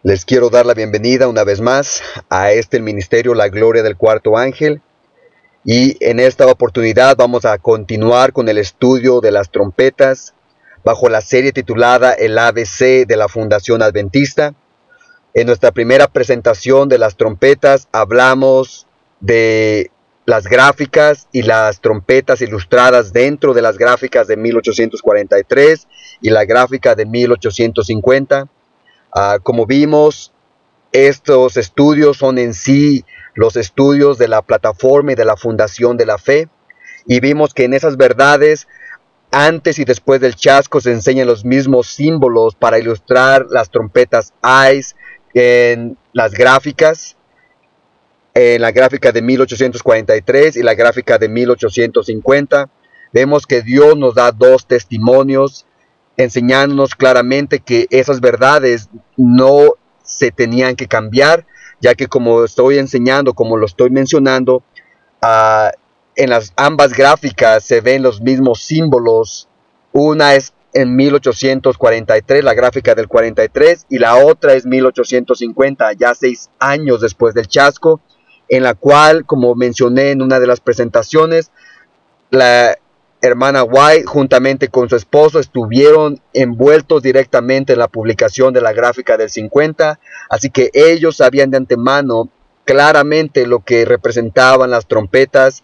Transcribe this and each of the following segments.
Les quiero dar la bienvenida una vez más a el ministerio La Gloria del Cuarto Ángel, y en esta oportunidad vamos a continuar con el estudio de las trompetas bajo la serie titulada El ABC de la Fundación Adventista. En nuestra primera presentación de las trompetas hablamos de las gráficas y las trompetas ilustradas dentro de las gráficas de 1843 y la gráfica de 1850. Como vimos, estos estudios son en sí los estudios de la plataforma y de la fundación de la fe, y vimos que en esas verdades, antes y después del chasco, se enseñan los mismos símbolos para ilustrar las trompetas AIS en las gráficas, en la gráfica de 1843 y la gráfica de 1850. Vemos que Dios nos da dos testimonios enseñándonos claramente que esas verdades no se tenían que cambiar, ya que como estoy enseñando, como lo estoy mencionando, en las ambas gráficas se ven los mismos símbolos. Una es en 1843, la gráfica del 43, y la otra es 1850, ya 6 años después del chasco, en la cual, como mencioné en una de las presentaciones, la hermana White juntamente con su esposo estuvieron envueltos directamente en la publicación de la gráfica del 50, así que ellos sabían de antemano claramente lo que representaban las trompetas.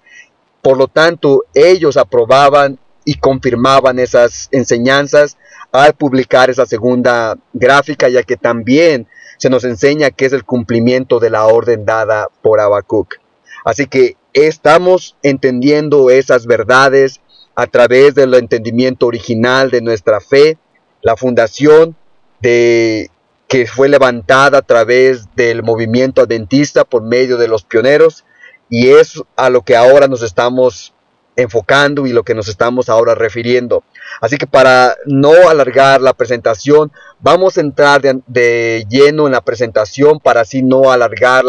Por lo tanto, ellos aprobaban y confirmaban esas enseñanzas al publicar esa segunda gráfica, ya que también se nos enseña que es el cumplimiento de la orden dada por Habacuc. Así que estamos entendiendo esas verdades a través del entendimiento original de nuestra fe, la fundación que fue levantada a través del movimiento adventista por medio de los pioneros, y es a lo que ahora nos estamos enfocando y lo que nos estamos ahora refiriendo. Así que para no alargar la presentación, vamos a entrar de lleno en la presentación para así no alargar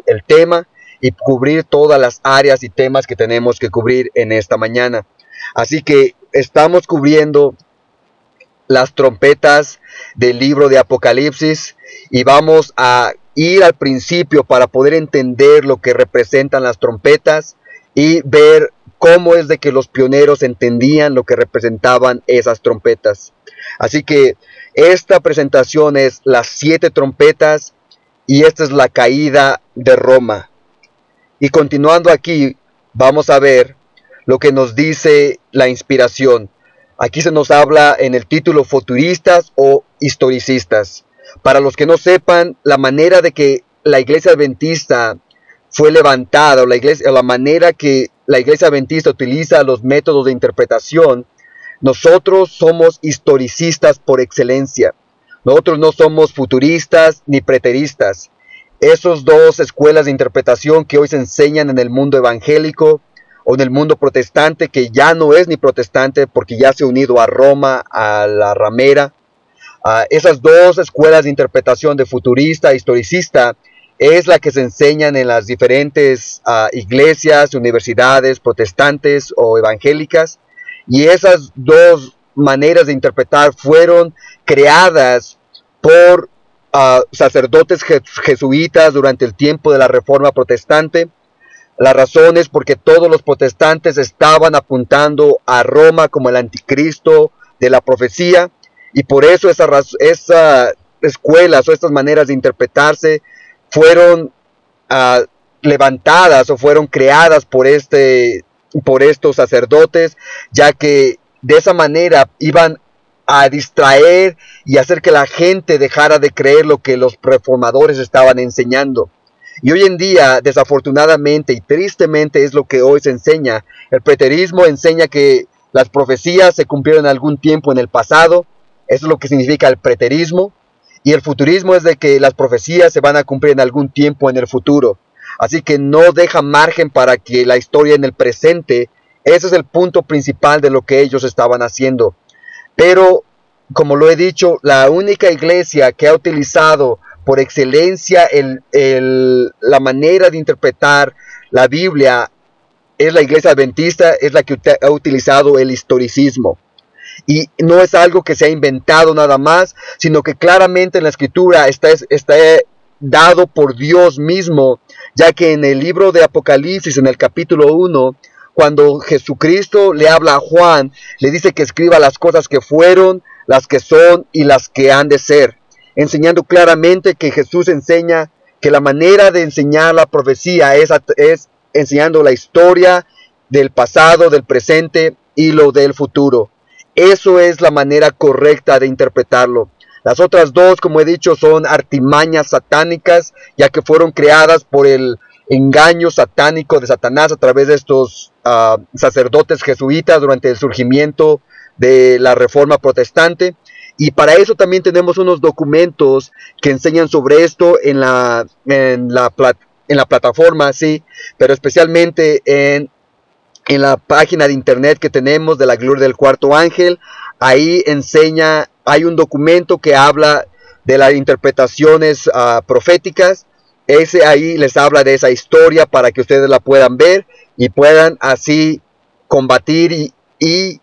el tema y cubrir todas las áreas y temas que tenemos que cubrir en esta mañana. Así que estamos cubriendo las trompetas del libro de Apocalipsis, y vamos a ir al principio para poder entender lo que representan las trompetas y ver cómo es de que los pioneros entendían lo que representaban esas trompetas. Así que esta presentación es las 7 trompetas, y esta es la caída de Roma. Y continuando aquí, vamos a ver lo que nos dice la inspiración. Aquí se nos habla en el título futuristas o historicistas. Para los que no sepan, la manera de que la iglesia adventista fue levantada, o la manera que la iglesia adventista utiliza los métodos de interpretación, nosotros somos historicistas por excelencia. Nosotros no somos futuristas ni preteristas. Esas dos escuelas de interpretación que hoy se enseñan en el mundo evangélico o en el mundo protestante, que ya no es ni protestante porque ya se ha unido a Roma, a la ramera. Esas dos escuelas de interpretación de futurista e historicista es la que se enseñan en las diferentes iglesias, universidades protestantes o evangélicas, y esas dos maneras de interpretar fueron creadas por sacerdotes jesuitas durante el tiempo de la Reforma Protestante. La razón es porque todos los protestantes estaban apuntando a Roma como el anticristo de la profecía, y por eso esas escuelas o estas maneras de interpretarse fueron levantadas o fueron creadas por estos sacerdotes, ya que de esa manera iban a distraer y hacer que la gente dejara de creer lo que los reformadores estaban enseñando. Y hoy en día, desafortunadamente y tristemente, es lo que hoy se enseña. El preterismo enseña que las profecías se cumplieron en algún tiempo en el pasado. Eso es lo que significa el preterismo. Y el futurismo es de que las profecías se van a cumplir en algún tiempo en el futuro. Así que no deja margen para que la historia en el presente. Ese es el punto principal de lo que ellos estaban haciendo. Pero, como lo he dicho, la única iglesia que ha utilizado por excelencia la manera de interpretar la Biblia es la iglesia adventista, es la que ha utilizado el historicismo. Y no es algo que se ha inventado nada más, sino que claramente en la Escritura está dado por Dios mismo, ya que en el libro de Apocalipsis, en el capítulo 1, cuando Jesucristo le habla a Juan, le dice que escriba las cosas que fueron, las que son y las que han de ser, enseñando claramente que Jesús enseña que la manera de enseñar la profecía es enseñando la historia del pasado, del presente y lo del futuro. Eso es la manera correcta de interpretarlo. Las otras dos, como he dicho, son artimañas satánicas, ya que fueron creadas por el engaño satánico de Satanás a través de estos sacerdotes jesuitas durante el surgimiento de la Reforma Protestante. Y para eso también tenemos unos documentos que enseñan sobre esto en la plataforma, sí, pero especialmente en la página de internet que tenemos de la Gloria del Cuarto Ángel. Ahí hay un documento que habla de las interpretaciones proféticas. Ese ahí les habla de esa historia para que ustedes la puedan ver y puedan así combatir y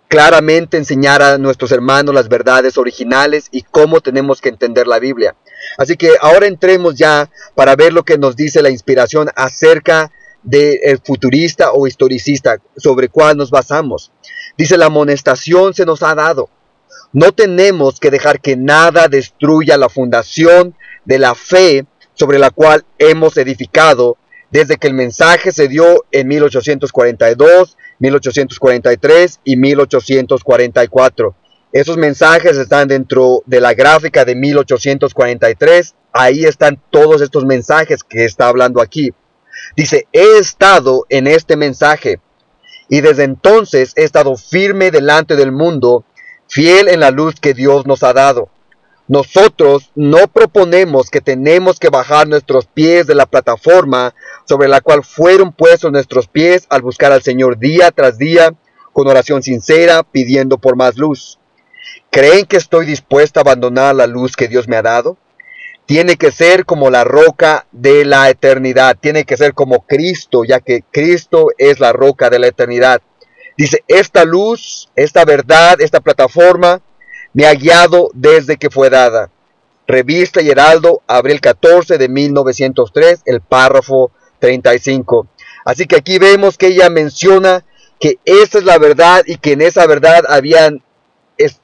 claramente enseñar a nuestros hermanos las verdades originales y cómo tenemos que entender la Biblia. Así que ahora entremos ya para ver lo que nos dice la inspiración acerca del futurista o historicista, sobre cuál nos basamos. Dice: la amonestación se nos ha dado. No tenemos que dejar que nada destruya la fundación de la fe sobre la cual hemos edificado desde que el mensaje se dio en 1842, 1843 y 1844. Esos mensajes están dentro de la gráfica de 1843. Ahí están todos estos mensajes que está hablando aquí. Dice: he estado en este mensaje y desde entonces he estado firme delante del mundo, fiel en la luz que Dios nos ha dado. Nosotros no proponemos que tenemos que bajar nuestros pies de la plataforma sobre la cual fueron puestos nuestros pies al buscar al Señor día tras día, con oración sincera, pidiendo por más luz. ¿Creen que estoy dispuesta a abandonar la luz que Dios me ha dado? Tiene que ser como la roca de la eternidad, tiene que ser como Cristo, ya que Cristo es la roca de la eternidad. Dice: esta luz, esta verdad, esta plataforma me ha guiado desde que fue dada. Revista y Heraldo, abril 14 de 1903, el párrafo 35. Así que aquí vemos que ella menciona que esta es la verdad y que en esa verdad habían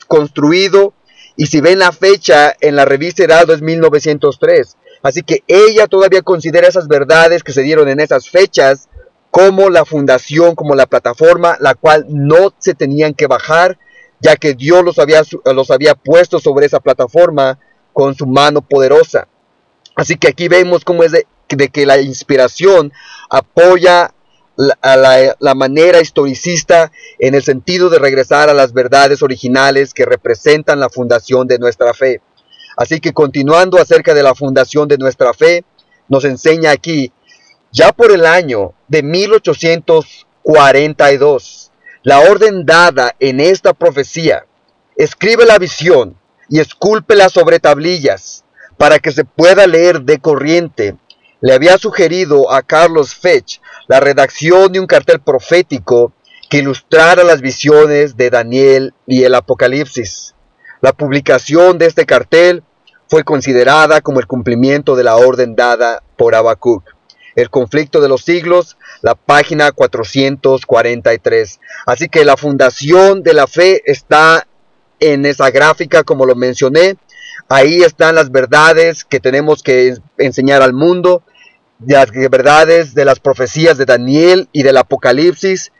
construido. Y si ven la fecha en la revista Heraldo es 1903. Así que ella todavía considera esas verdades que se dieron en esas fechas como la fundación, como la plataforma, la cual no se tenían que bajar, ya que Dios los había puesto sobre esa plataforma con su mano poderosa. Así que aquí vemos cómo es de que la inspiración apoya la manera historicista en el sentido de regresar a las verdades originales que representan la fundación de nuestra fe. Así que continuando acerca de la fundación de nuestra fe, nos enseña aquí: ya por el año de 1842, la orden dada en esta profecía: escribe la visión y escúlpela sobre tablillas para que se pueda leer de corriente, le había sugerido a Carlos Fech la redacción de un cartel profético que ilustrara las visiones de Daniel y el Apocalipsis. La publicación de este cartel fue considerada como el cumplimiento de la orden dada por Habacuc. El conflicto de los siglos, la página 443. Así que la fundación de la fe está en esa gráfica, como lo mencioné. Ahí están las verdades que tenemos que enseñar al mundo, las verdades de las profecías de Daniel y del Apocalipsis.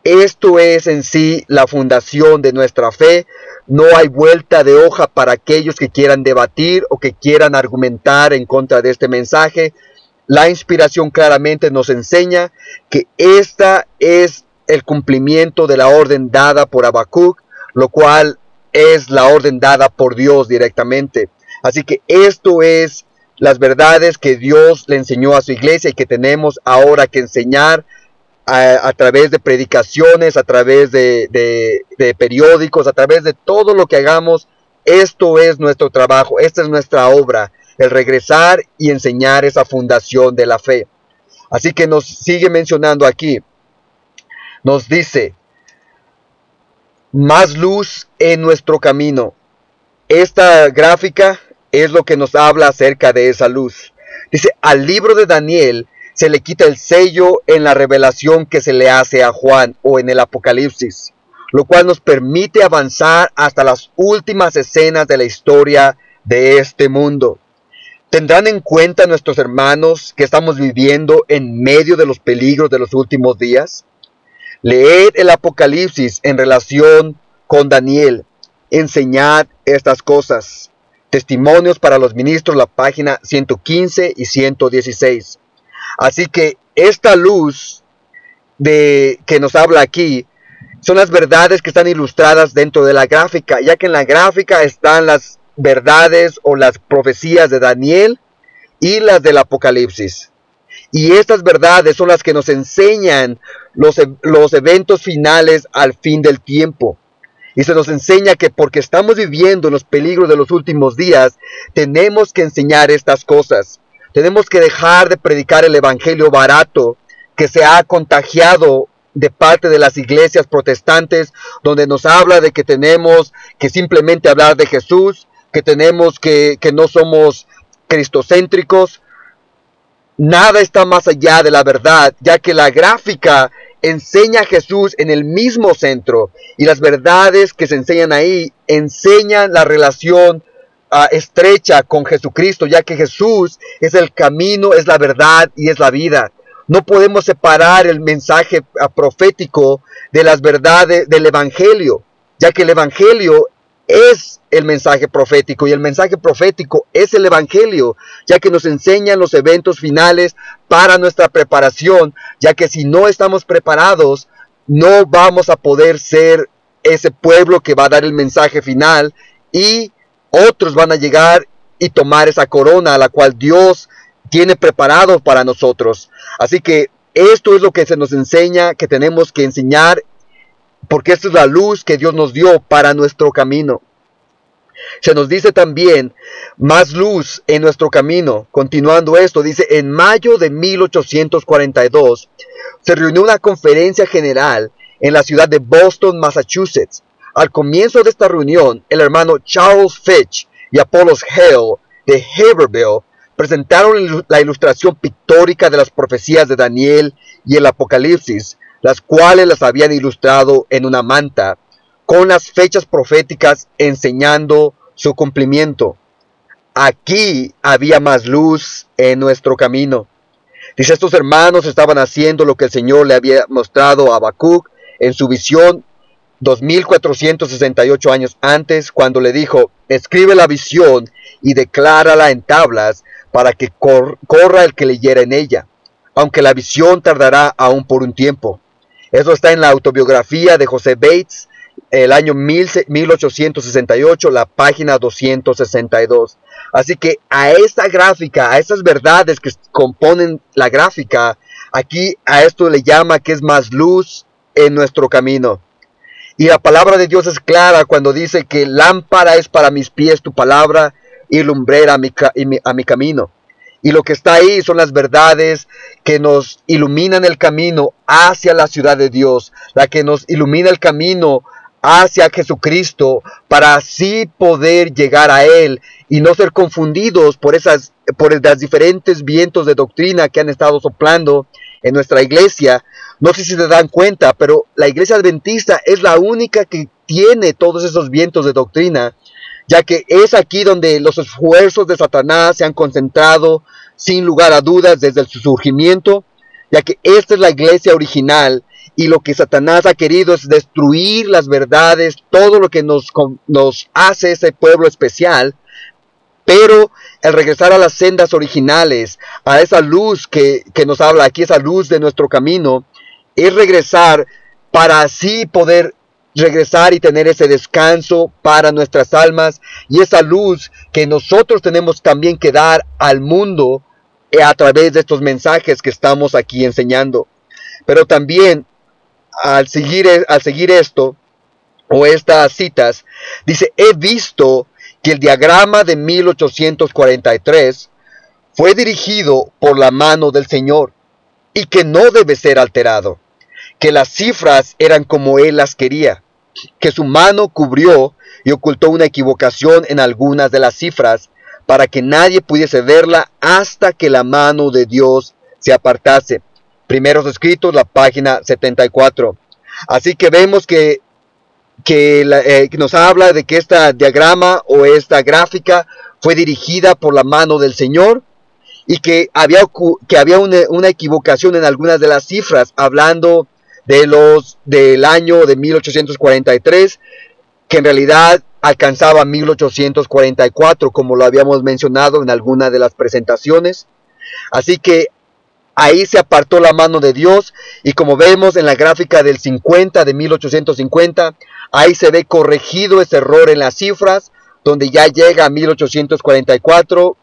Esto es en sí la fundación de nuestra fe. No hay vuelta de hoja para aquellos que quieran debatir o que quieran argumentar en contra de este mensaje. La inspiración claramente nos enseña que esta es el cumplimiento de la orden dada por Habacuc, lo cual es la orden dada por Dios directamente. Así que esto es las verdades que Dios le enseñó a su iglesia y que tenemos ahora que enseñar a través de predicaciones, a través de periódicos, a través de todo lo que hagamos. Esto es nuestro trabajo, esta es nuestra obra, el regresar y enseñar esa fundación de la fe. Así que nos sigue mencionando aquí, nos dice: más luz en nuestro camino. Esta gráfica es lo que nos habla acerca de esa luz. Dice, al libro de Daniel se le quita el sello en la revelación que se le hace a Juan o en el Apocalipsis, lo cual nos permite avanzar hasta las últimas escenas de la historia de este mundo. ¿Tendrán en cuenta nuestros hermanos que estamos viviendo en medio de los peligros de los últimos días? Leed el Apocalipsis en relación con Daniel. Enseñad estas cosas. Testimonios para los ministros, la página 115 y 116. Así que esta luz que nos habla aquí son las verdades que están ilustradas dentro de la gráfica, ya que en la gráfica están las verdades o las profecías de Daniel y las del Apocalipsis. Y estas verdades son las que nos enseñan los eventos finales al fin del tiempo. Y se nos enseña que porque estamos viviendo en los peligros de los últimos días, tenemos que enseñar estas cosas. Tenemos que dejar de predicar el evangelio barato que se ha contagiado de parte de las iglesias protestantes, donde nos habla de que tenemos que simplemente hablar de Jesús, que tenemos que no somos cristocéntricos. Nada está más allá de la verdad, ya que la gráfica enseña a Jesús en el mismo centro, y las verdades que se enseñan ahí enseñan la relación estrecha con Jesucristo, ya que Jesús es el camino, es la verdad y es la vida. No podemos separar el mensaje profético de las verdades del evangelio, ya que el evangelio es el mensaje profético y el mensaje profético es el evangelio, ya que nos enseñan los eventos finales para nuestra preparación, ya que si no estamos preparados, no vamos a poder ser ese pueblo que va a dar el mensaje final, y otros van a llegar y tomar esa corona a la cual Dios tiene preparado para nosotros. Así que esto es lo que se nos enseña, que tenemos que enseñar, porque esta es la luz que Dios nos dio para nuestro camino. Se nos dice también, más luz en nuestro camino. Continuando esto, dice, en mayo de 1842, se reunió una conferencia general en la ciudad de Boston, Massachusetts. Al comienzo de esta reunión, el Charles Fitch y Apollos Hale de Haverhill presentaron la ilustración pictórica de las profecías de Daniel y el Apocalipsis, las cuales las habían ilustrado en una manta, con las fechas proféticas enseñando su cumplimiento. Aquí había más luz en nuestro camino. Dice, estos hermanos estaban haciendo lo que el Señor le había mostrado a Habacuc en su visión 2468 años antes, cuando le dijo, escribe la visión y declárala en tablas para que corra el que leyera en ella, aunque la visión tardará aún por un tiempo. Eso está en la autobiografía de José Bates, el año 1868, la página 262. Así que a esta gráfica, a esas verdades que componen la gráfica, aquí a esto le llama que es más luz en nuestro camino. Y la palabra de Dios es clara cuando dice que lámpara es para mis pies tu palabra y lumbrera a mi camino. Y lo que está ahí son las verdades que nos iluminan el camino hacia la ciudad de Dios, la que nos ilumina el camino hacia Jesucristo, para así poder llegar a Él y no ser confundidos por los diferentes vientos de doctrina que han estado soplando en nuestra iglesia. No sé si se dan cuenta, pero la iglesia adventista es la única que tiene todos esos vientos de doctrina, ya que es aquí donde los esfuerzos de Satanás se han concentrado sin lugar a dudas desde su surgimiento, ya que esta es la iglesia original, y lo que Satanás ha querido es destruir las verdades, todo lo que nos hace ese pueblo especial. Pero el regresar a las sendas originales, a esa luz que nos habla aquí, esa luz de nuestro camino, es regresar para así poder regresar y tener ese descanso para nuestras almas, y esa luz que nosotros tenemos también que dar al mundo a través de estos mensajes que estamos aquí enseñando. Pero también al seguir esto, o estas citas, dice, he visto que el diagrama de 1843 fue dirigido por la mano del Señor y que no debe ser alterado, que las cifras eran como Él las quería, que su mano cubrió y ocultó una equivocación en algunas de las cifras, para que nadie pudiese verla hasta que la mano de Dios se apartase. Primeros Escritos, la página 74. Así que vemos que nos habla de que esta diagrama o esta gráfica fue dirigida por la mano del Señor, y que había una equivocación en algunas de las cifras, hablando del año de 1843, que en realidad alcanzaba 1844, como lo habíamos mencionado en alguna de las presentaciones. Así que ahí se apartó la mano de Dios, y como vemos en la gráfica del 50, de 1850, ahí se ve corregido ese error en las cifras, donde ya llega a 1844,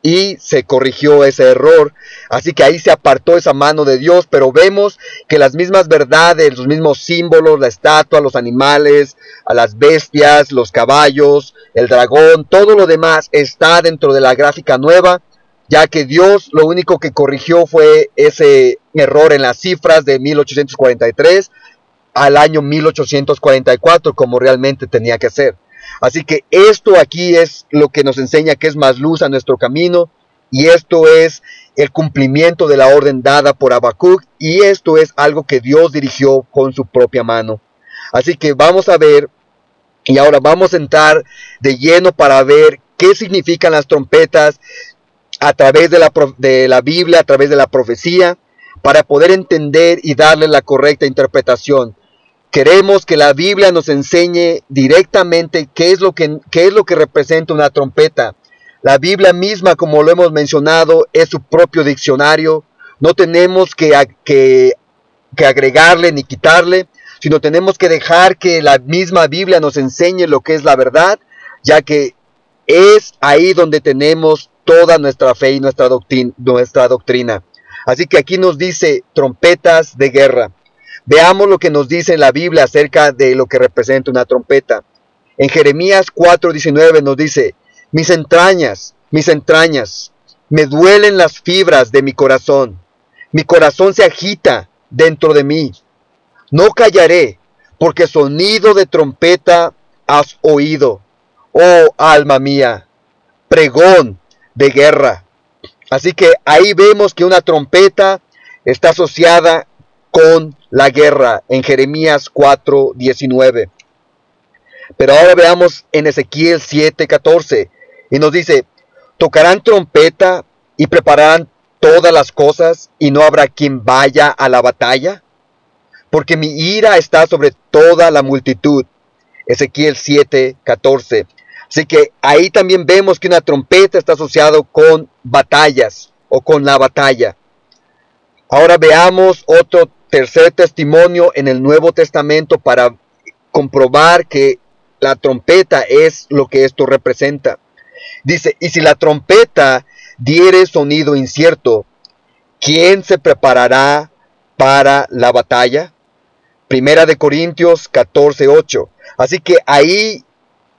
y se corrigió ese error. Así que ahí se apartó esa mano de Dios, pero vemos que las mismas verdades, los mismos símbolos, la estatua, los animales, a las bestias, los caballos, el dragón, todo lo demás está dentro de la gráfica nueva, ya que Dios lo único que corrigió fue ese error en las cifras de 1843 al año 1844, como realmente tenía que ser. Así que esto aquí es lo que nos enseña que es más luz a nuestro camino, y esto es el cumplimiento de la orden dada por Habacuc, y esto es algo que Dios dirigió con su propia mano. Así que vamos a ver, y ahora vamos a entrar de lleno para ver qué significan las trompetas a través de la Biblia, a través de la profecía, para poder entender y darle la correcta interpretación. Queremos que la Biblia nos enseñe directamente qué es lo que representa una trompeta. La Biblia misma, como lo hemos mencionado, es su propio diccionario. No tenemos que agregarle ni quitarle, sino tenemos que dejar que la misma Biblia nos enseñe lo que es la verdad, ya que es ahí donde tenemos toda nuestra fe y nuestra doctrina. Así que aquí nos dice trompetas de guerra. Veamos lo que nos dice en la Biblia acerca de lo que representa una trompeta. En Jeremías 4:19 nos dice: mis entrañas, me duelen las fibras de mi corazón se agita dentro de mí. No callaré, porque sonido de trompeta has oído, oh alma mía, pregón de guerra. Así que ahí vemos que una trompeta está asociada con la guerra en Jeremías 4:19. Pero ahora veamos en Ezequiel 7:14, y nos dice: tocarán trompeta y prepararán todas las cosas, y no habrá quien vaya a la batalla, porque mi ira está sobre toda la multitud. Ezequiel 7:14. Así que ahí también vemos que una trompeta está asociado con batallas o con la batalla. Ahora veamos otro tercer testimonio en el Nuevo Testamento para comprobar que la trompeta es lo que esto representa. Dice: y si la trompeta diere sonido incierto, ¿quién se preparará para la batalla? Primera de Corintios 14:8. Así que ahí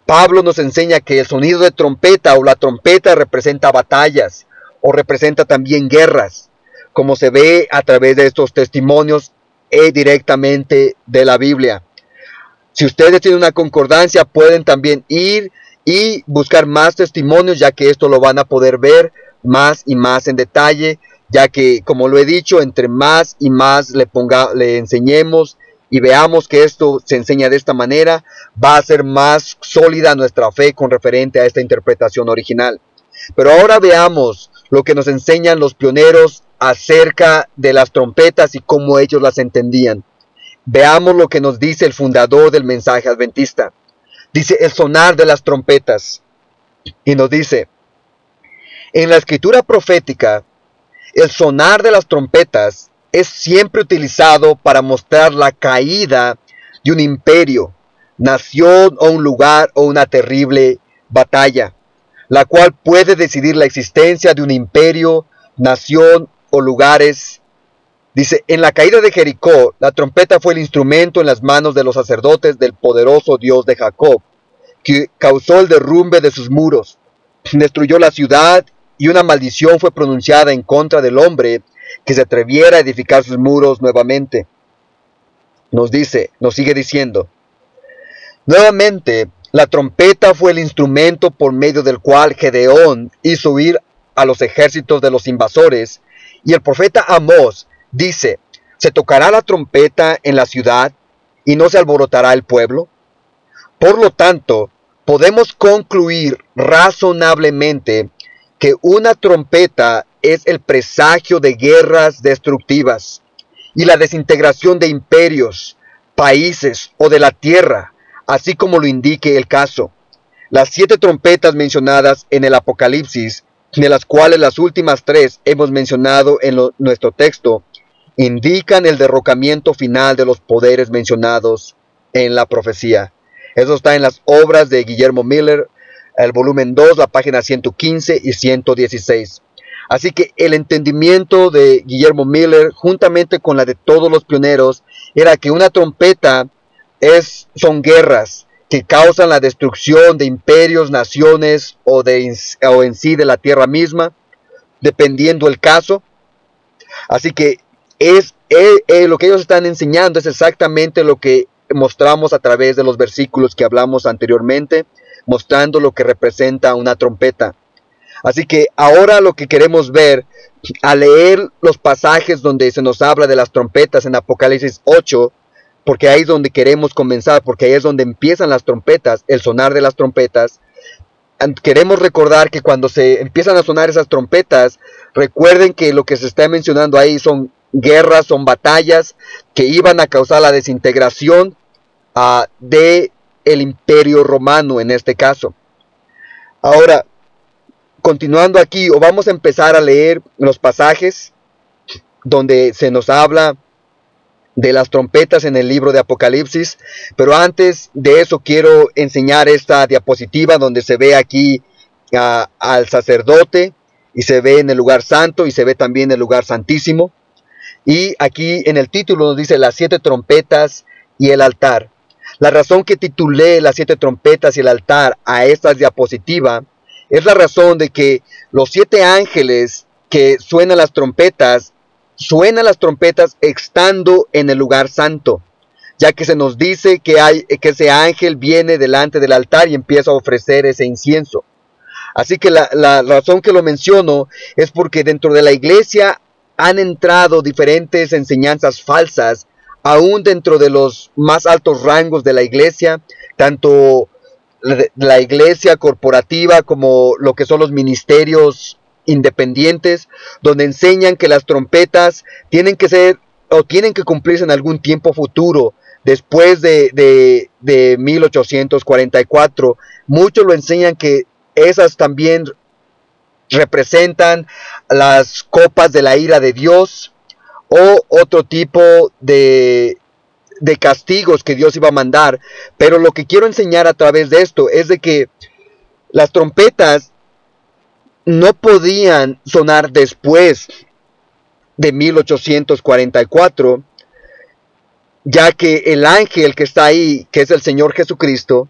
Pablo nos enseña que el sonido de trompeta o la trompeta representa batallas o representa también guerras, como se ve a través de estos testimonios directamente de la Biblia. Si ustedes tienen una concordancia, pueden también ir y buscar más testimonios, ya que esto lo van a poder ver más y más en detalle, ya que, como lo he dicho, entre más y más le enseñemos y veamos que esto se enseña de esta manera, va a ser más sólida nuestra fe con referente a esta interpretación original. Pero ahora veamos lo que nos enseñan los pioneros acerca de las trompetas y cómo ellos las entendían. Veamos lo que nos dice el fundador del mensaje adventista. Dice: el sonar de las trompetas. Y nos dice: en la escritura profética, el sonar de las trompetas es siempre utilizado para mostrar la caída de un imperio, nación o un lugar o una terrible batalla, la cual puede decidir la existencia de un imperio, nación o lugares. Dice: en la caída de Jericó, la trompeta fue el instrumento en las manos de los sacerdotes del poderoso Dios de Jacob, que causó el derrumbe de sus muros, destruyó la ciudad, y una maldición fue pronunciada en contra del hombre que se atreviera a edificar sus muros nuevamente. Nos sigue diciendo: Nuevamente, la trompeta fue el instrumento por medio del cual Gedeón hizo huir a los ejércitos de los invasores, y el profeta Amós dice: ¿se tocará la trompeta en la ciudad y no se alborotará el pueblo? Por lo tanto, podemos concluir razonablemente que una trompeta es el presagio de guerras destructivas y la desintegración de imperios, países o de la tierra, así como lo indique el caso. Las 7 trompetas mencionadas en el Apocalipsis, de las cuales las últimas 3 hemos mencionado en nuestro texto, indican el derrocamiento final de los poderes mencionados en la profecía. Eso está en las obras de Guillermo Miller, el volumen 2, la página 115 y 116. Así que el entendimiento de Guillermo Miller, juntamente con la de todos los pioneros, era que una trompeta son guerras que causan la destrucción de imperios, naciones o en sí de la tierra misma, dependiendo el caso. Así que lo que ellos están enseñando es exactamente lo que mostramos a través de los versículos que hablamos anteriormente, mostrando lo que representa una trompeta. Así que ahora lo que queremos ver, al leer los pasajes donde se nos habla de las trompetas en Apocalipsis 8, porque ahí es donde queremos comenzar, porque ahí es donde empiezan las trompetas, el sonar de las trompetas. Queremos recordar que cuando se empiezan a sonar esas trompetas, recuerden que lo que se está mencionando ahí son guerras, son batallas que iban a causar la desintegración de el imperio romano en este caso. Ahora, continuando aquí, vamos a empezar a leer los pasajes donde se nos habla de las trompetas en el libro de Apocalipsis, pero antes de eso quiero enseñar esta diapositiva donde se ve aquí al sacerdote, y se ve en el lugar santo, y se ve también el lugar santísimo, y aquí en el título nos dice las 7 trompetas y el altar. La razón que titulé las 7 trompetas y el altar a esta diapositiva es la razón de que los 7 ángeles que suenan las trompetas estando en el lugar santo, ya que se nos dice que ese ángel viene delante del altar y empieza a ofrecer ese incienso. Así que la razón que lo menciono es porque dentro de la iglesia han entrado diferentes enseñanzas falsas, aún dentro de los más altos rangos de la iglesia, tanto la iglesia corporativa como lo que son los ministerios independientes, donde enseñan que las trompetas tienen que ser o tienen que cumplirse en algún tiempo futuro, después de 1844. Muchos lo enseñan que esas también representan las copas de la ira de Dios o otro tipo de castigos que Dios iba a mandar. Pero lo que quiero enseñar a través de esto es de que las trompetas no podían sonar después de 1844, ya que el ángel que está ahí, que es el Señor Jesucristo,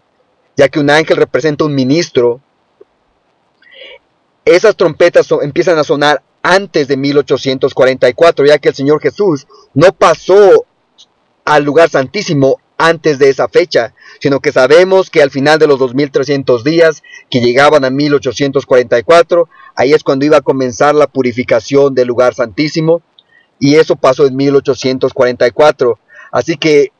ya que un ángel representa un ministro, esas trompetas empiezan a sonar antes de 1844, ya que el Señor Jesús no pasó al lugar santísimo antes de esa fecha, sino que sabemos que al final de los 2300 días que llegaban a 1844, ahí es cuando iba a comenzar la purificación del lugar santísimo, y eso pasó en 1844. Así que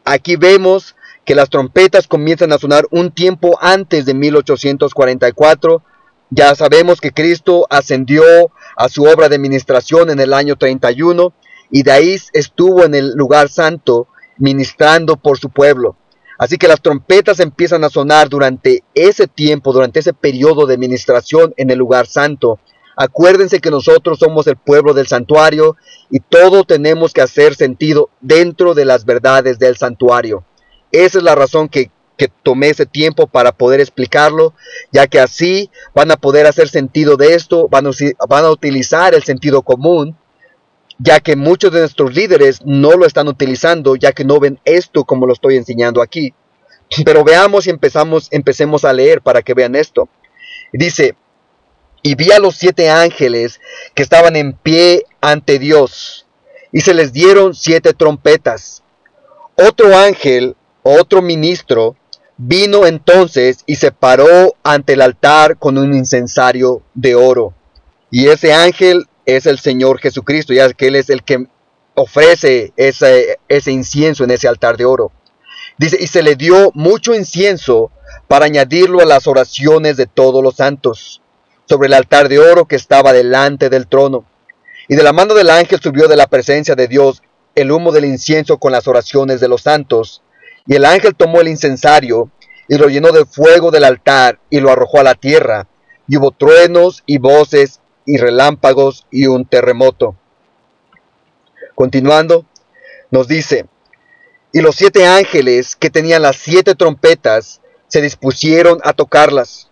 aquí vemos que las trompetas comienzan a sonar un tiempo antes de 1844. Ya sabemos que Cristo ascendió a su obra de ministración en el año 31, y de ahí estuvo en el lugar santo ministrando por su pueblo. Así que las trompetas empiezan a sonar durante ese tiempo, durante ese periodo de ministración en el lugar santo. Acuérdense que nosotros somos el pueblo del santuario y todo tenemos que hacer sentido dentro de las verdades del santuario. Esa es la razón que tomé ese tiempo para poder explicarlo, ya que así van a poder hacer sentido de esto, van a utilizar el sentido común, ya que muchos de nuestros líderes no lo están utilizando, ya que no ven esto como lo estoy enseñando aquí. Pero veamos y empecemos a leer para que vean esto. Dice: y vi a los 7 ángeles que estaban en pie ante Dios, y se les dieron 7 trompetas. Otro ángel, otro ministro, Vino entonces y se paró ante el altar con un incensario de oro. Y ese ángel es el Señor Jesucristo, ya que Él es el que ofrece ese incienso en ese altar de oro. Dice, y se le dio mucho incienso para añadirlo a las oraciones de todos los santos, sobre el altar de oro que estaba delante del trono. Y de la mano del ángel subió de la presencia de Dios el humo del incienso con las oraciones de los santos. Y el ángel tomó el incensario y lo llenó de fuego del altar y lo arrojó a la tierra. Y hubo truenos y voces y relámpagos y un terremoto. Continuando, nos dice, y los 7 ángeles que tenían las 7 trompetas se dispusieron a tocarlas.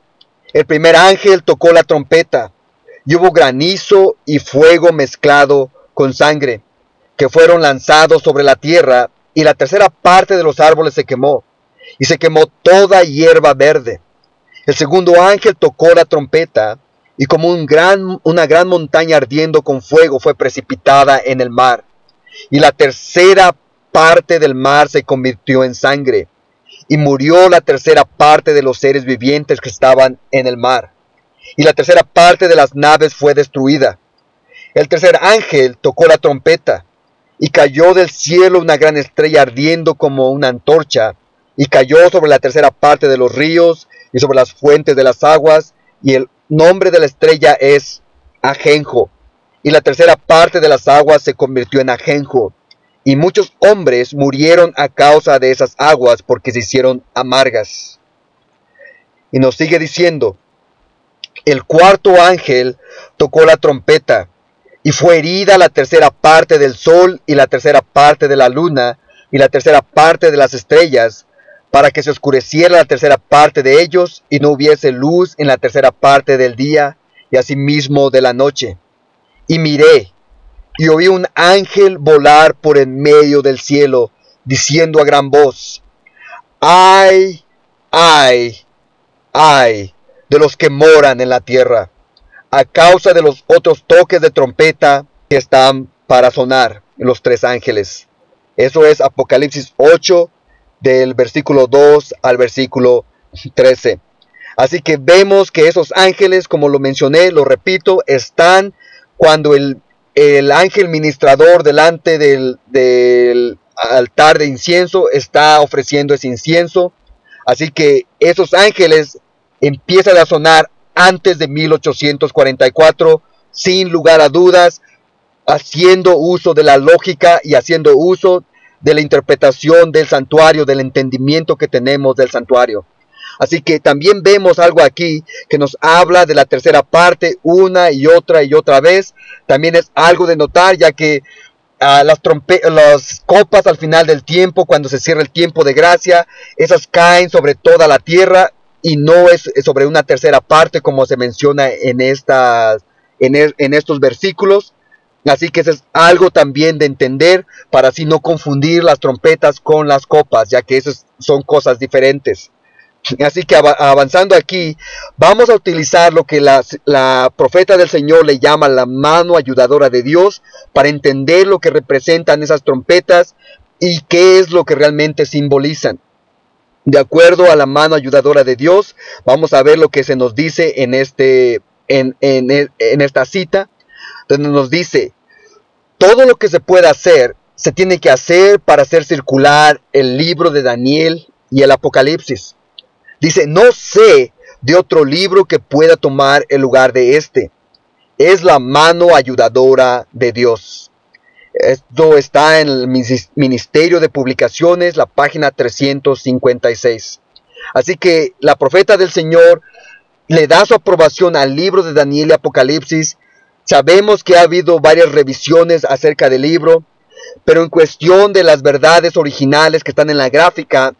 El primer ángel tocó la trompeta, y hubo granizo y fuego mezclado con sangre, que fueron lanzados sobre la tierra, y la tercera parte de los árboles se quemó, y se quemó toda hierba verde. El segundo ángel tocó la trompeta, y como una gran montaña ardiendo con fuego fue precipitada en el mar, y la tercera parte del mar se convirtió en sangre, y murió la tercera parte de los seres vivientes que estaban en el mar, y la tercera parte de las naves fue destruida. El tercer ángel tocó la trompeta, y cayó del cielo una gran estrella ardiendo como una antorcha, y cayó sobre la tercera parte de los ríos y sobre las fuentes de las aguas, y el nombre de la estrella es Ajenjo, y la tercera parte de las aguas se convirtió en ajenjo, y muchos hombres murieron a causa de esas aguas porque se hicieron amargas. Y nos sigue diciendo, el cuarto ángel tocó la trompeta, y fue herida la tercera parte del sol y la tercera parte de la luna y la tercera parte de las estrellas, para que se oscureciera la tercera parte de ellos y no hubiese luz en la tercera parte del día y asimismo de la noche. Y miré, y oí un ángel volar por en medio del cielo, diciendo a gran voz, ¡ay, ay, ay de los que moran en la tierra, a causa de los otros toques de trompeta que están para sonar, los 3 ángeles! Eso es Apocalipsis 8, del versículo 2 al versículo 13. Así que vemos que esos ángeles, como lo mencioné, lo repito, están cuando el ángel ministrador delante del altar de incienso está ofreciendo ese incienso. Así que esos ángeles empiezan a sonar antes de 1844, sin lugar a dudas, haciendo uso de la lógica y haciendo uso de la interpretación del santuario, del entendimiento que tenemos del santuario. Así que también vemos algo aquí que nos habla de la tercera parte una y otra vez. También es algo de notar, ya que las copas al final del tiempo, cuando se cierra el tiempo de gracia, esas caen sobre toda la tierra y no es sobre una tercera parte como se menciona en estos versículos. Así que eso es algo también de entender para así no confundir las trompetas con las copas, ya que esas son cosas diferentes. Así que avanzando aquí, vamos a utilizar lo que la profeta del Señor le llama la mano ayudadora de Dios para entender lo que representan esas trompetas y qué es lo que realmente simbolizan. De acuerdo a la mano ayudadora de Dios, vamos a ver lo que se nos dice en esta cita, donde nos dice, todo lo que se pueda hacer, se tiene que hacer para hacer circular el libro de Daniel y el Apocalipsis. Dice, no sé de otro libro que pueda tomar el lugar de este. Es la mano ayudadora de Dios. Esto está en el Ministerio de Publicaciones, la página 356. Así que la profeta del Señor le da su aprobación al libro de Daniel y Apocalipsis. Sabemos que ha habido varias revisiones acerca del libro, pero en cuestión de las verdades originales que están en la gráfica,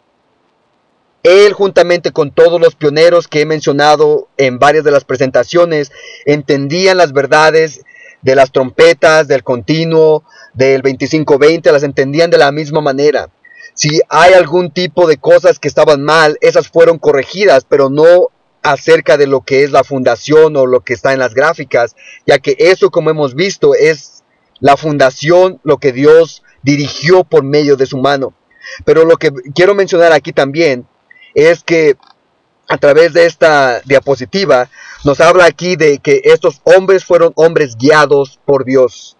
él, juntamente con todos los pioneros que he mencionado en varias de las presentaciones, entendían las verdades de las trompetas, del continuo, del 25-20, las entendían de la misma manera. Si hay algún tipo de cosas que estaban mal, esas fueron corregidas, pero no acerca de lo que es la fundación o lo que está en las gráficas, ya que eso, como hemos visto, es la fundación, lo que Dios dirigió por medio de su mano. Pero lo que quiero mencionar aquí también es que a través de esta diapositiva nos habla aquí de que estos hombres fueron hombres guiados por Dios.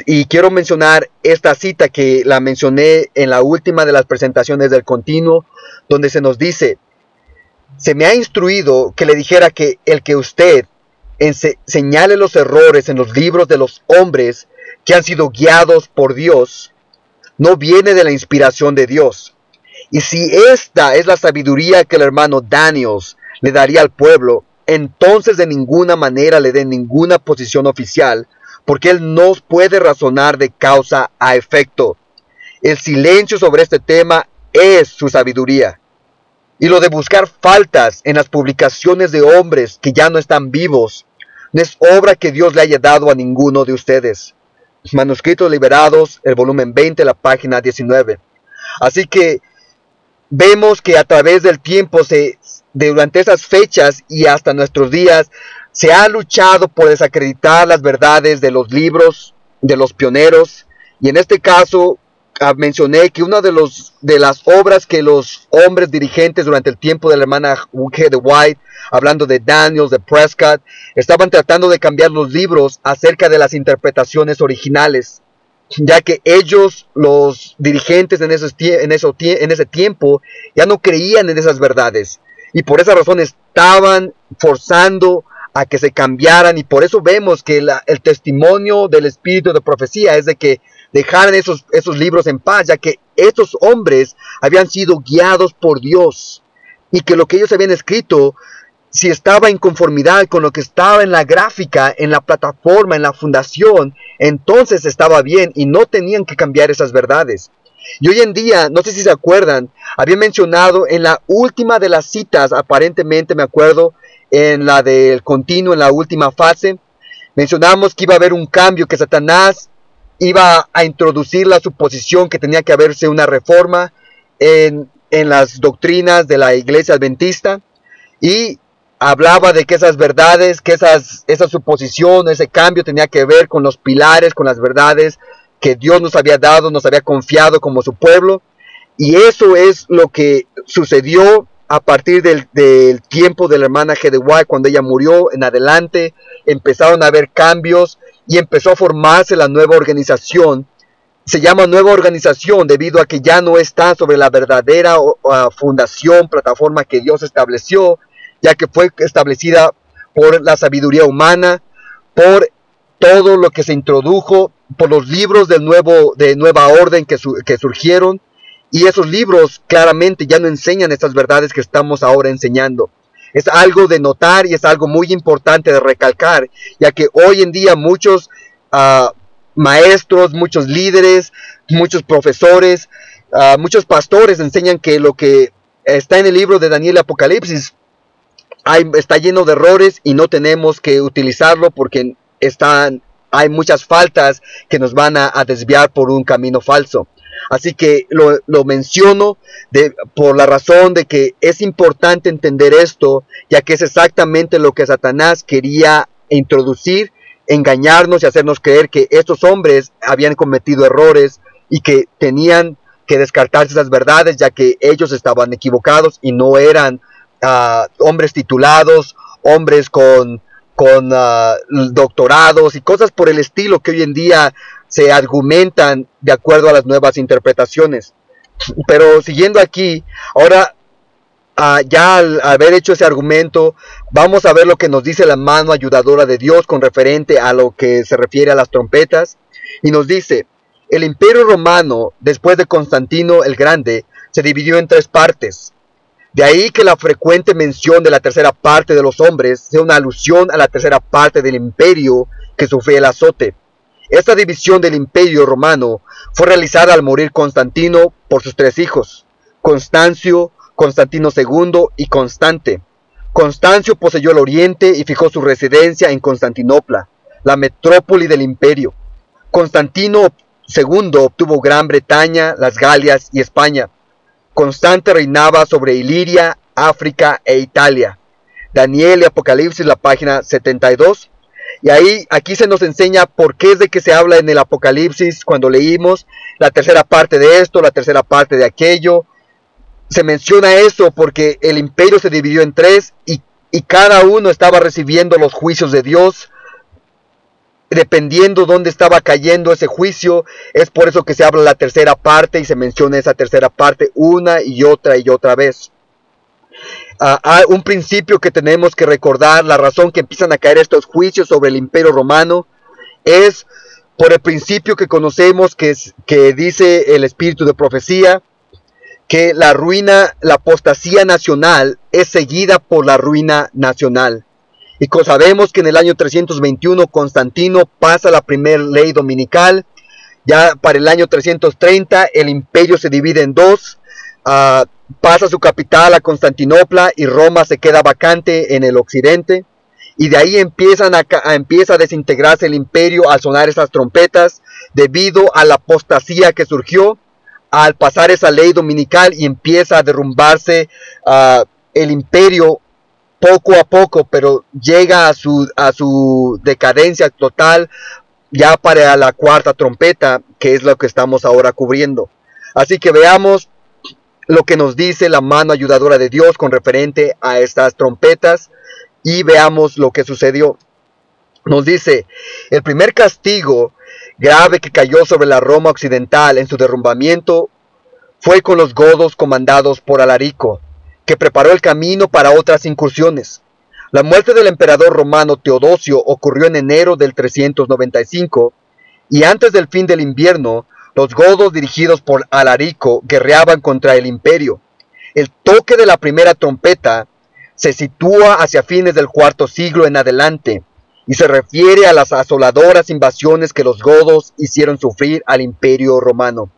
Y quiero mencionar esta cita que la mencioné en la última de las presentaciones del continuo, donde se nos dice: se me ha instruido que le dijera que el que usted señale los errores en los libros de los hombres que han sido guiados por Dios, no viene de la inspiración de Dios. Y si esta es la sabiduría que el hermano Daniels le daría al pueblo, entonces de ninguna manera le den ninguna posición oficial, porque él no puede razonar de causa a efecto. El silencio sobre este tema es su sabiduría. Y lo de buscar faltas en las publicaciones de hombres que ya no están vivos, no es obra que Dios le haya dado a ninguno de ustedes. Manuscritos Liberados, el volumen 20, la página 19. Así que vemos que a través del tiempo, durante esas fechas y hasta nuestros días, se ha luchado por desacreditar las verdades de los libros, de los pioneros. Y en este caso, mencioné que una de las obras que los hombres dirigentes durante el tiempo de la hermana G. de White, hablando de Daniels, de Prescott, estaban tratando de cambiar los libros acerca de las interpretaciones originales, ya que ellos, los dirigentes en ese tiempo, ya no creían en esas verdades, y por esa razón estaban forzando a que se cambiaran. Y por eso vemos que el testimonio del espíritu de profecía es de que dejaran esos libros en paz, ya que estos hombres habían sido guiados por Dios, y que lo que ellos habían escrito, si estaba en conformidad con lo que estaba en la gráfica, en la plataforma, en la fundación, entonces estaba bien y no tenían que cambiar esas verdades. Y hoy en día, no sé si se acuerdan, había mencionado en la última de las citas, aparentemente me acuerdo, en la del continuo, en la última fase, mencionamos que iba a haber un cambio, que Satanás iba a introducir la suposición que tenía que haberse una reforma en las doctrinas de la iglesia adventista, y hablaba de que esas verdades, que esa suposición, ese cambio tenía que ver con los pilares, con las verdades que Dios nos había dado, nos había confiado como su pueblo. Y eso es lo que sucedió a partir del tiempo de la hermana G. de White. Cuando ella murió en adelante, empezaron a haber cambios y empezó a formarse la nueva organización. Se llama nueva organización debido a que ya no está sobre la verdadera fundación, plataforma que Dios estableció, ya que fue establecida por la sabiduría humana, por todo lo que se introdujo, por los libros de nueva orden que surgieron. Y esos libros claramente ya no enseñan estas verdades que estamos ahora enseñando. Es algo de notar y es algo muy importante de recalcar, ya que hoy en día muchos maestros, muchos líderes, muchos profesores, muchos pastores enseñan que lo que está en el libro de Daniel y Apocalipsis está lleno de errores y no tenemos que utilizarlo porque hay muchas faltas que nos van a desviar por un camino falso. Así que lo menciono por la razón de que es importante entender esto, ya que es exactamente lo que Satanás quería introducir, engañarnos y hacernos creer que estos hombres habían cometido errores y que tenían que descartarse esas verdades, ya que ellos estaban equivocados y no eran hombres titulados, hombres con doctorados y cosas por el estilo que hoy en día se argumentan de acuerdo a las nuevas interpretaciones. Pero siguiendo aquí, ahora ya al haber hecho ese argumento, vamos a ver lo que nos dice la mano ayudadora de Dios con referente a lo que se refiere a las trompetas. Y nos dice: el imperio romano, después de Constantino el Grande, se dividió en 3 partes. De ahí que la frecuente mención de la tercera parte de los hombres sea una alusión a la tercera parte del imperio que sufrió el azote. Esta división del imperio romano fue realizada al morir Constantino por sus 3 hijos, Constancio, Constantino II y Constante. Constancio poseyó el oriente y fijó su residencia en Constantinopla, la metrópoli del imperio. Constantino II obtuvo Gran Bretaña, las Galias y España. Constante reinaba sobre Iliria, África e Italia. Daniel y Apocalipsis, la página 72. Y aquí se nos enseña por qué es de que se habla en el Apocalipsis cuando leímos la tercera parte de esto, la tercera parte de aquello. se menciona eso porque el imperio se dividió en tres y cada uno estaba recibiendo los juicios de Dios. Dependiendo dónde estaba cayendo ese juicio, es por eso que se habla la tercera parte y se menciona esa tercera parte una y otra vez. Un principio que tenemos que recordar, la razón que empiezan a caer estos juicios sobre el imperio romano es por el principio que conocemos que dice el espíritu de profecía, que la ruina, la apostasía nacional es seguida por la ruina nacional. Y sabemos que en el año 321 Constantino pasa la primera ley dominical. Ya para el año 330 el imperio se divide en dos. Pasa su capital a Constantinopla y Roma se queda vacante en el occidente. Y de ahí empieza a desintegrarse el imperio al sonar esas trompetas debido a la apostasía que surgió al pasar esa ley dominical y empieza a derrumbarse el imperio poco a poco, pero llega a su decadencia total ya para la cuarta trompeta, que es lo que estamos ahora cubriendo. Así que veamos lo que nos dice la mano ayudadora de Dios con referente a estas trompetas y veamos lo que sucedió. Nos dice, el primer castigo grave que cayó sobre la Roma occidental en su derrumbamiento fue con los godos comandados por Alarico, que preparó el camino para otras incursiones. La muerte del emperador romano Teodosio ocurrió en enero del 395, y antes del fin del invierno, los godos dirigidos por Alarico guerreaban contra el imperio. El toque de la primera trompeta se sitúa hacia fines del cuarto siglo en adelante, y se refiere a las asoladoras invasiones que los godos hicieron sufrir al imperio romano.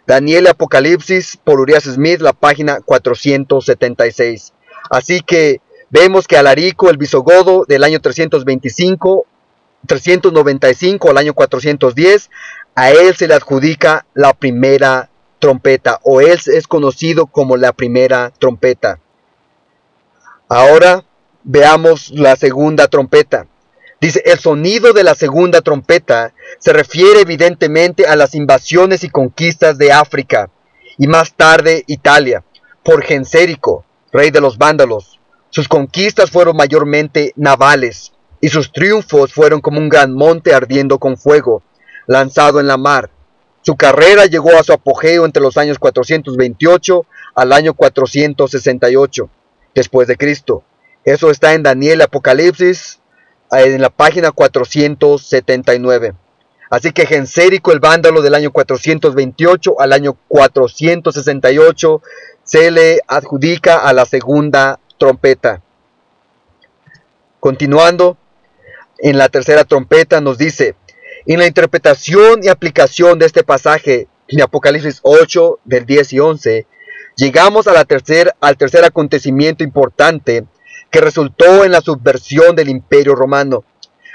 Daniel Apocalipsis por Urias Smith, la página 476. Así que vemos que Alarico, el visigodo del año 395 al año 410, a él se le adjudica la primera trompeta, o él es conocido como la primera trompeta. Ahora veamos la segunda trompeta. Dice, el sonido de la segunda trompeta se refiere evidentemente a las invasiones y conquistas de África y más tarde Italia por Gensérico, rey de los vándalos. Sus conquistas fueron mayormente navales y sus triunfos fueron como un gran monte ardiendo con fuego, lanzado en la mar. Su carrera llegó a su apogeo entre los años 428 al año 468 después de Cristo. Eso está en Daniel Apocalipsis, en la página 479. Así que Gensérico el vándalo del año 428 al año 468 se le adjudica a la segunda trompeta. Continuando, en la tercera trompeta nos dice, en la interpretación y aplicación de este pasaje de Apocalipsis 8 del 10 y 11, llegamos al tercer acontecimiento importante que resultó en la subversión del imperio romano.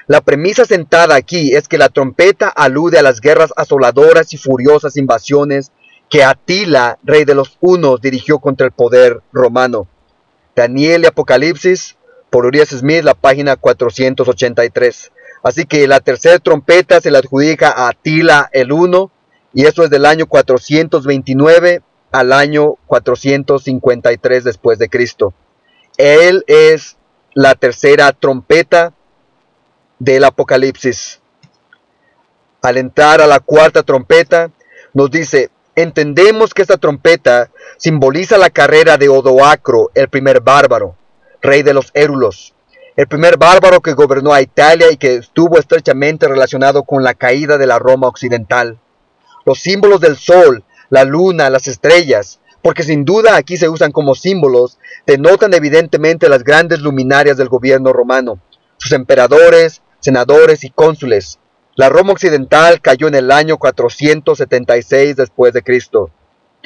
La premisa sentada aquí es que la trompeta alude a las guerras asoladoras y furiosas invasiones que Atila, rey de los hunos, dirigió contra el poder romano. Daniel y Apocalipsis, por Urias Smith, la página 483. Así que la tercera trompeta se la adjudica a Atila el Huno, y eso es del año 429 al año 453 después de Cristo. Él es la tercera trompeta del Apocalipsis. Al entrar a la cuarta trompeta, nos dice, entendemos que esta trompeta simboliza la carrera de Odoacro, el primer bárbaro, rey de los érulos, el primer bárbaro que gobernó a Italia y que estuvo estrechamente relacionado con la caída de la Roma occidental. Los símbolos del sol, la luna, las estrellas, porque sin duda aquí se usan como símbolos, denotan evidentemente las grandes luminarias del gobierno romano, sus emperadores, senadores y cónsules. La Roma occidental cayó en el año 476 después de Cristo.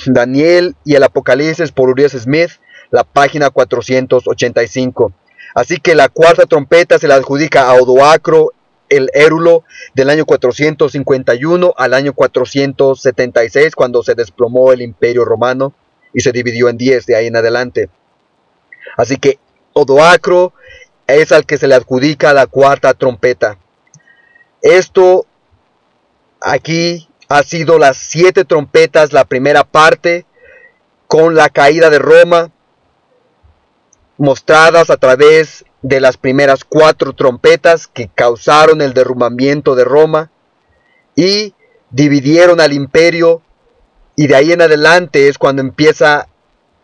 Daniel y el Apocalipsis por Urias Smith, la página 485. Así que la cuarta trompeta se la adjudica a Odoacro el Érulo del año 451 al año 476, cuando se desplomó el imperio romano y se dividió en 10 de ahí en adelante. Así que Odoacro es al que se le adjudica la cuarta trompeta. Esto aquí ha sido las 7 trompetas, la primera parte, con la caída de Roma, mostradas a través de las primeras 4 trompetas que causaron el derrumbamiento de Roma y dividieron al imperio, y de ahí en adelante es cuando empieza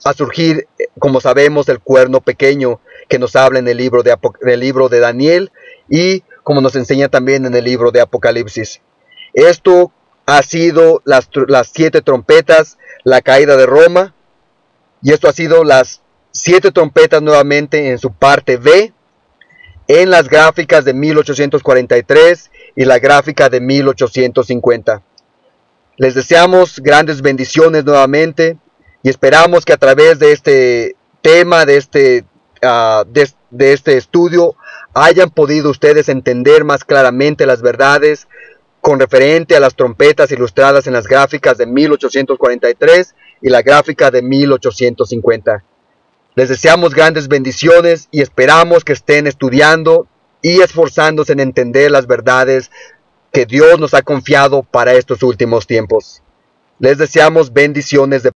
a surgir, como sabemos, el cuerno pequeño que nos habla en el libro de Daniel y como nos enseña también en el libro de Apocalipsis. Esto ha sido las 7 trompetas, la caída de Roma, y esto ha sido las 7 trompetas nuevamente en su parte B, en las gráficas de 1843 y la gráfica de 1850. Les deseamos grandes bendiciones nuevamente y esperamos que a través de este tema, de este estudio, hayan podido ustedes entender más claramente las verdades con referente a las trompetas ilustradas en las gráficas de 1843 y la gráfica de 1850. Les deseamos grandes bendiciones y esperamos que estén estudiando y esforzándose en entender las verdades que Dios nos ha confiado para estos últimos tiempos. Les deseamos bendiciones de